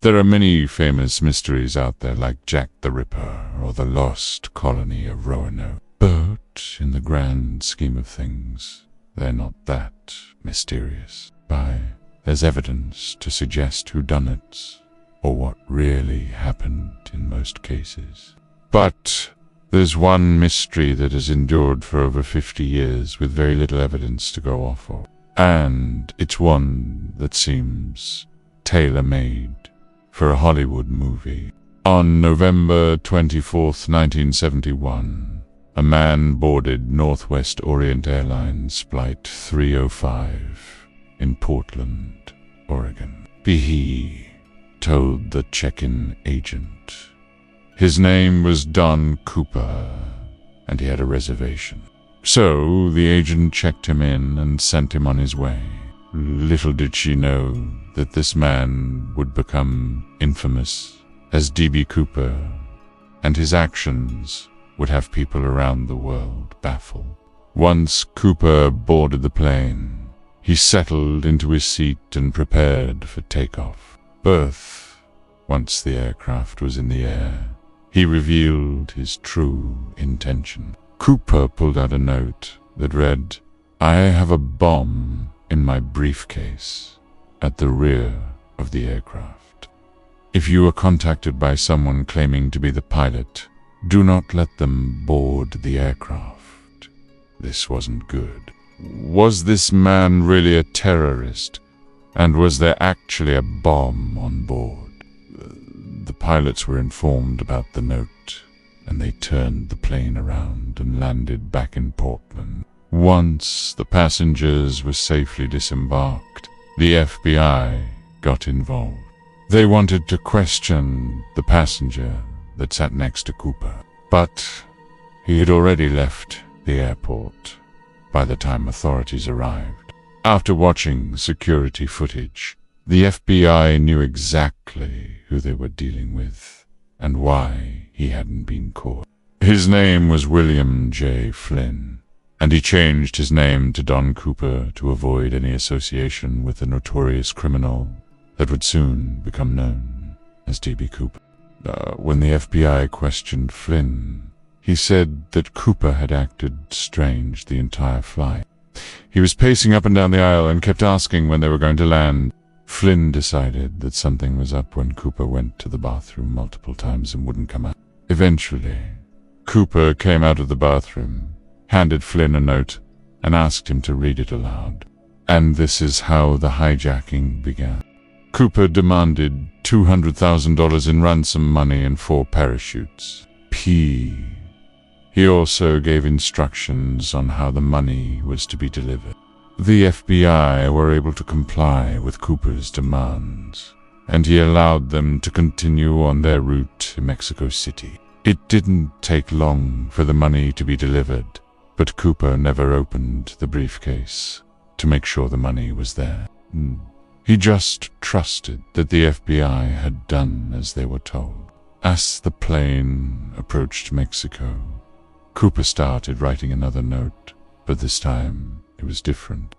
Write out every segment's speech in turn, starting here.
There are many famous mysteries out there like Jack the Ripper or the lost colony of Roanoke. But in the grand scheme of things, they're not that mysterious. There's evidence to suggest whodunits or what really happened in most cases. But there's one mystery that has endured for over 50 years with very little evidence to go off of. And it's one that seems tailor-made for a Hollywood movie. On November 24th, 1971, a man boarded Northwest Orient Airlines Flight 305 in Portland, Oregon. He told the check-in agent. His name was Don Cooper, and he had a reservation. So the agent checked him in and sent him on his way. Little did she know that this man would become infamous as D.B. Cooper, and his actions would have people around the world baffled. Once Cooper boarded the plane, he settled into his seat and prepared for takeoff. Once the aircraft was in the air, he revealed his true intention. Cooper pulled out a note that read, "I have a bomb in my briefcase at the rear of the aircraft. If you are contacted by someone claiming to be the pilot, do not let them board the aircraft." This wasn't good. Was this man really a terrorist? And was there actually a bomb on board? The pilots were informed about the note, and they turned the plane around and landed back in Portland. Once the passengers were safely disembarked, the FBI got involved. They wanted to question the passenger that sat next to Cooper, but he had already left the airport by the time authorities arrived. After watching security footage, the FBI knew exactly who they were dealing with and why he hadn't been caught. His name was William J. Flynn, and he changed his name to Don Cooper to avoid any association with the notorious criminal that would soon become known as D.B. Cooper. When the FBI questioned Flynn, he said that Cooper had acted strange the entire flight. He was pacing up and down the aisle and kept asking when they were going to land. Flynn decided that something was up when Cooper went to the bathroom multiple times and wouldn't come out. Eventually, Cooper came out of the bathroom, handed Flynn a note, and asked him to read it aloud. And this is how the hijacking began. Cooper demanded $200,000 in ransom money and 4 parachutes. He also gave instructions on how the money was to be delivered. The FBI were able to comply with Cooper's demands, and he allowed them to continue on their route to Mexico City. It didn't take long for the money to be delivered, but Cooper never opened the briefcase to make sure the money was there. He just trusted that the FBI had done as they were told. As the plane approached Mexico, Cooper started writing another note, but this time it was different.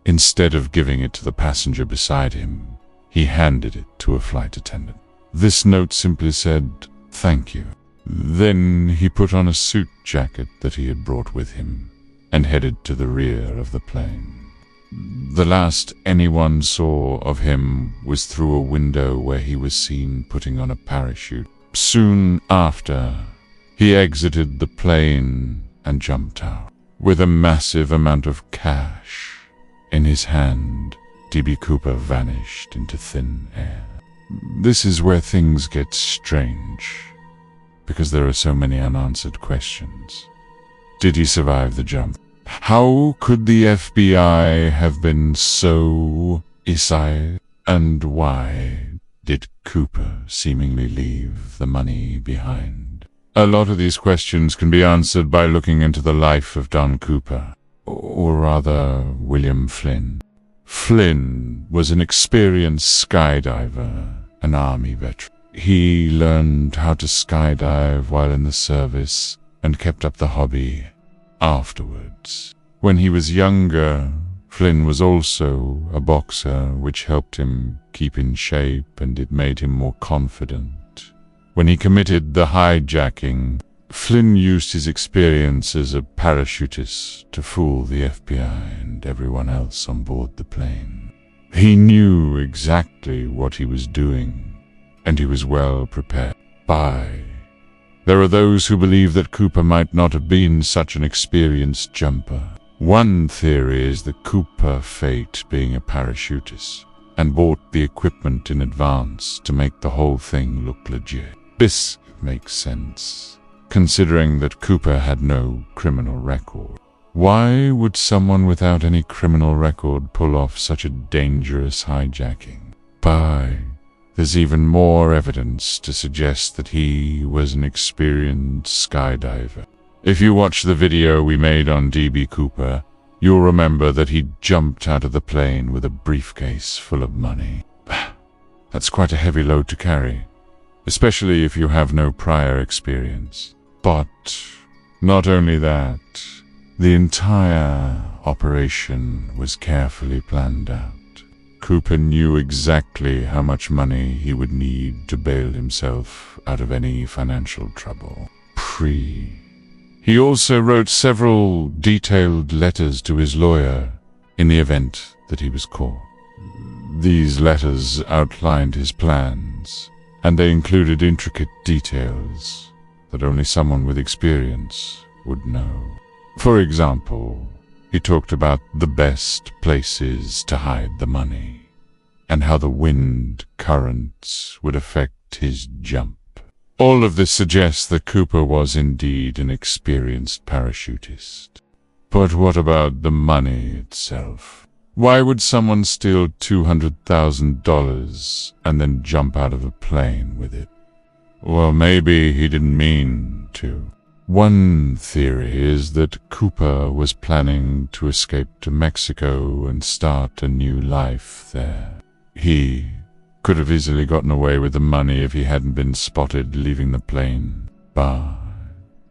Instead of giving it to the passenger beside him, he handed it to a flight attendant. This note simply said, "Thank you." Then he put on a suit jacket that he had brought with him and headed to the rear of the plane. The last anyone saw of him was through a window where he was seen putting on a parachute. Soon after, he exited the plane and jumped out. With a massive amount of cash in his hand, D.B. Cooper vanished into thin air. This is where things get strange, because there are so many unanswered questions. Did he survive the jump? How could the FBI have been so ill-advised? And why did Cooper seemingly leave the money behind? A lot of these questions can be answered by looking into the life of Don Cooper, or rather, William Flynn. Flynn was an experienced skydiver, an Army veteran. He learned how to skydive while in the service and kept up the hobby afterwards. When he was younger, Flynn was also a boxer, which helped him keep in shape, and it made him more confident. When he committed the hijacking, Flynn used his experience as a parachutist to fool the FBI and everyone else on board the plane. He knew exactly what he was doing, and he was well prepared. There are those who believe that Cooper might not have been such an experienced jumper. One theory is that Cooper faked being a parachutist and bought the equipment in advance to make the whole thing look legit. This makes sense, considering that Cooper had no criminal record. Why would someone without any criminal record pull off such a dangerous hijacking? There's even more evidence to suggest that he was an experienced skydiver. If you watch the video we made on DB Cooper, you'll remember that he jumped out of the plane with a briefcase full of money. That's quite a heavy load to carry, especially if you have no prior experience. But not only that, the entire operation was carefully planned out. Cooper knew exactly how much money he would need to bail himself out of any financial trouble. He also wrote several detailed letters to his lawyer in the event that he was caught. These letters outlined his plans, and they included intricate details that only someone with experience would know. For example, he talked about the best places to hide the money, and how the wind currents would affect his jump. All of this suggests that Cooper was indeed an experienced parachutist. But what about the money itself? Why would someone steal $200,000 and then jump out of a plane with it? Well, maybe he didn't mean to. One theory is that Cooper was planning to escape to Mexico and start a new life there. He could have easily gotten away with the money if he hadn't been spotted leaving the plane. But,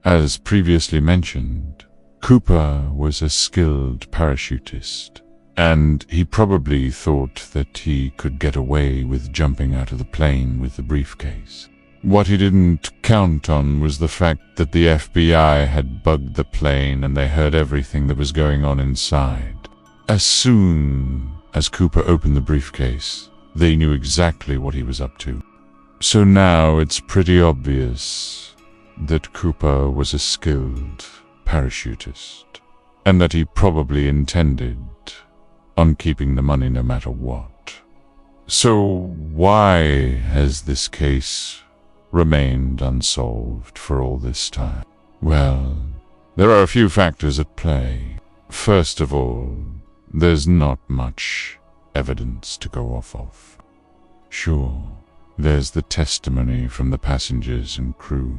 as previously mentioned, Cooper was a skilled parachutist, and he probably thought that he could get away with jumping out of the plane with the briefcase. What he didn't count on was the fact that the FBI had bugged the plane and they heard everything that was going on inside. As soon as Cooper opened the briefcase, they knew exactly what he was up to. So now it's pretty obvious that Cooper was a skilled parachutist, and that he probably intended on keeping the money no matter what. So why has this case remained unsolved for all this time? Well, there are a few factors at play. First of all, there's not much evidence to go off of. Sure, there's the testimony from the passengers and crew,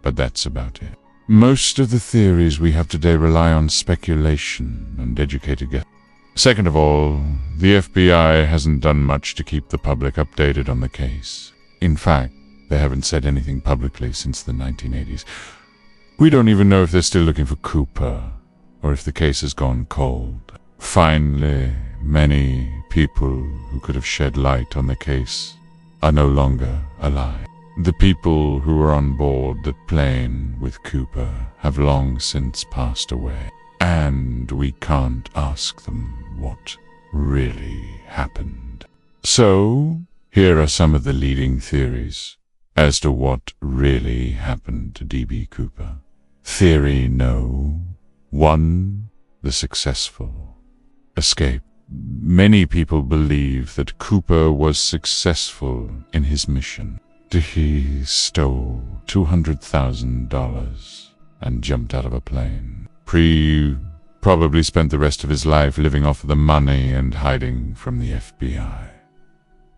but that's about it. Most of the theories we have today rely on speculation and educated guess. Second of all, the FBI hasn't done much to keep the public updated on the case. In fact, they haven't said anything publicly since the 1980s. We don't even know if they're still looking for Cooper, or if the case has gone cold. Finally, many people who could have shed light on the case are no longer alive. The people who were on board the plane with Cooper have long since passed away, and we can't ask them what really happened. So, here are some of the leading theories as to what really happened to DB Cooper. Theory No. 1. The successful escape. Many people believe that Cooper was successful in his mission. He stole $200,000 and jumped out of a plane. Probably spent the rest of his life living off the money and hiding from the FBI.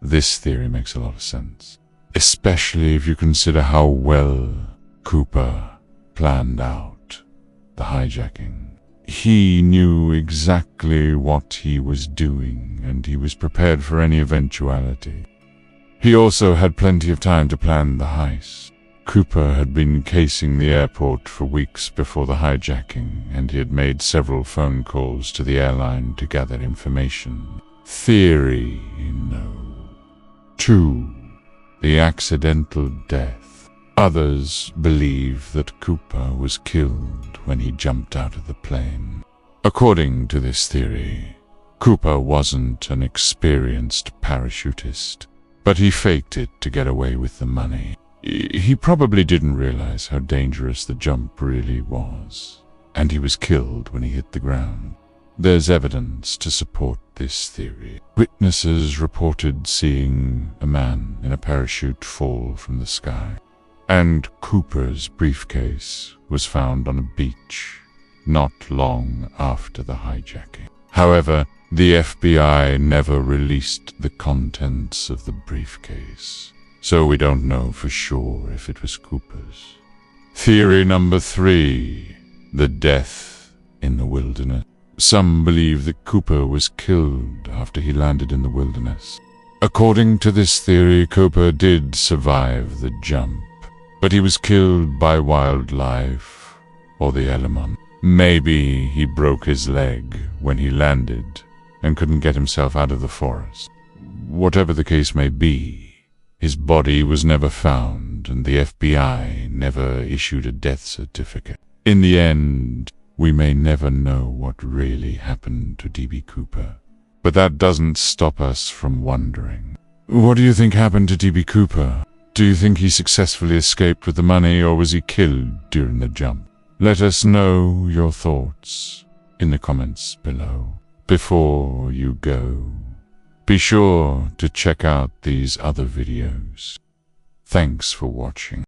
This theory makes a lot of sense, especially if you consider how well Cooper planned out the hijacking. He knew exactly what he was doing, and he was prepared for any eventuality. He also had plenty of time to plan the heist. Cooper had been casing the airport for weeks before the hijacking, and he had made several phone calls to the airline to gather information. Theory, no. 2. The accidental death. Others believe that Cooper was killed when he jumped out of the plane. According to this theory, Cooper wasn't an experienced parachutist, but he faked it to get away with the money. He probably didn't realize how dangerous the jump really was, and he was killed when he hit the ground. There's evidence to support this theory. Witnesses reported seeing a man in a parachute fall from the sky, and Cooper's briefcase was found on a beach not long after the hijacking. However, the FBI never released the contents of the briefcase, so we don't know for sure if it was Cooper's. Theory number 3, the death in the wilderness. Some believe that Cooper was killed after he landed in the wilderness. According to this theory, Cooper did survive the jump, but he was killed by wildlife or the element. Maybe he broke his leg when he landed and couldn't get himself out of the forest. Whatever the case may be, his body was never found, and the FBI never issued a death certificate. In the end, we may never know what really happened to D.B. Cooper. But that doesn't stop us from wondering. What do you think happened to D.B. Cooper? Do you think he successfully escaped with the money, or was he killed during the jump? Let us know your thoughts in the comments below. Before you go, be sure to check out these other videos. Thanks for watching.